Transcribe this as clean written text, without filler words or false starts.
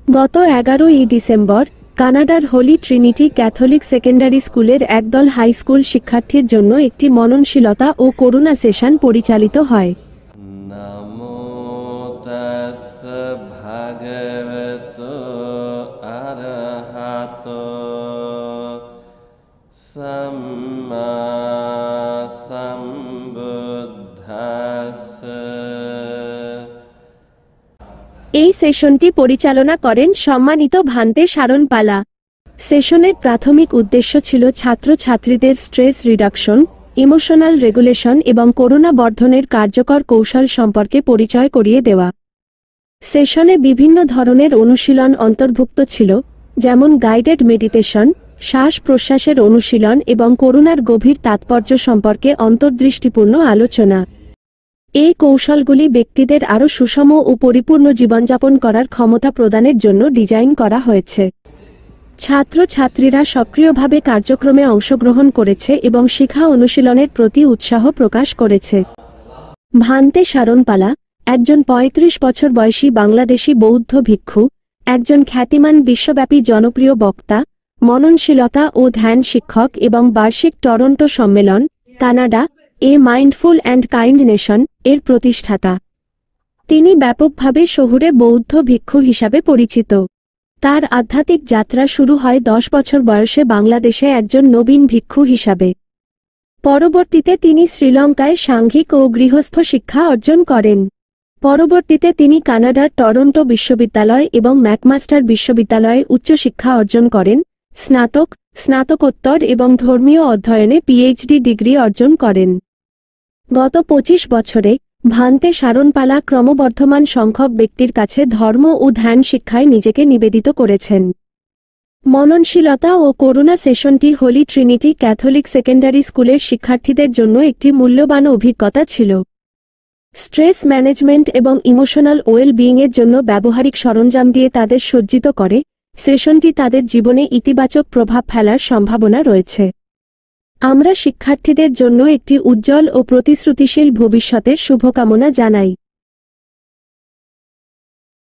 গত 11ই ডিসেম্বর কানাডার Holi Trinity Catholic secondary স্কুলের একদল হাই স্কুল শিক্ষার্থীর জন্য একটি মননশীলতা ও করুণা সেশন পরিচালিত হয়। নমো তাস্সা ভগবতো আরহাতো সাম্মা সম্বুদ্ধাস্সা। এই সেশনটি পরিচালনা করেন সম্মানিত ভান্তে শারণপালা। সেশনের প্রাথমিক উদ্দেশ্য ছিল ছাত্রছাত্রীদের স্ট্রেস রিডাকশন, ইমোশনাল রেগুলেশন এবং করুণা বর্ধনের কার্যকর কৌশল সম্পর্কে পরিচয় করিয়ে দেওয়া। সেশনে বিভিন্ন ধরনের অনুশীলন অন্তর্ভুক্ত ছিল, যেমন গাইডেড মেডিটেশন, শ্বাস প্রশ্বাসের অনুশীলন এবং করুণার গভীর তাৎপর্য সম্পর্কে অন্তর্দৃষ্টিপূর্ণ আলোচনা। এই কৌশলগুলি ব্যক্তিদের আরও সুষম ও পরিপূর্ণ জীবনযাপন করার ক্ষমতা প্রদানের জন্য ডিজাইন করা হয়েছে। ছাত্রছাত্রীরা সক্রিয়ভাবে কার্যক্রমে অংশগ্রহণ করেছে এবং শিক্ষা অনুশীলনের প্রতি উৎসাহ প্রকাশ করেছে। ভান্তে শারণপালা একজন ৩৫ বছর বয়সী বাংলাদেশি বৌদ্ধ ভিক্ষু, একজন খ্যাতিমান বিশ্বব্যাপী জনপ্রিয় বক্তা, মননশীলতা ও ধ্যান শিক্ষক এবং বার্ষিক টরন্টো সম্মেলন, Canada A mindful and kind nation এর প্রতিষ্ঠাতা। তিনি ব্যাপকভাবে শহুরে বৌদ্ধ ভিক্ষু হিসাবে পরিচিত। তার আধ্যাত্মিক যাত্রা শুরু হয় 10 বছর বয়সে বাংলাদেশে একজন নবীন ভিক্ষু হিসাবে। পরবর্তীতে তিনি শ্রীলঙ্কায় সাংঘিক ও গৃহস্থ শিক্ষা অর্জন করেন। পরবর্তীতে তিনি কানাডার টরন্টো বিশ্ববিদ্যালয় এবং ম্যাকমাস্টার বিশ্ববিদ্যালয়ে উচ্চশিক্ষা অর্জন করেন, স্নাতক, স্নাতকোত্তর এবং ধর্মীয় অধ্যয়নে পিএইচডি ডিগ্রি অর্জন করেন। গত 25 বছরে ভান্তে শারণপালা ক্রমবর্ধমান সংখ্যক ব্যক্তির কাছে ধর্ম ও ধ্যান শিক্ষায় নিজেকে নিবেদিত করেছেন। মননশীলতা ও করুণা সেশনটি হোলি ট্রিনিটি ক্যাথলিক সেকেন্ডারি স্কুলের শিক্ষার্থীদের জন্য একটি মূল্যবান অভিজ্ঞতা ছিল। স্ট্রেস ম্যানেজমেন্ট এবং ইমোশনাল ওয়েল বিইংয়ের জন্য ব্যবহারিক সরঞ্জাম দিয়ে তাদের সজ্জিত করে, সেশনটি তাদের জীবনে ইতিবাচক প্রভাব ফেলার সম্ভাবনা রয়েছে। আমরা শিক্ষার্থীদের জন্য একটি উজ্জ্বল ও প্রতিশ্রুতিশীল ভবিষ্যতের শুভকামনা জানাই।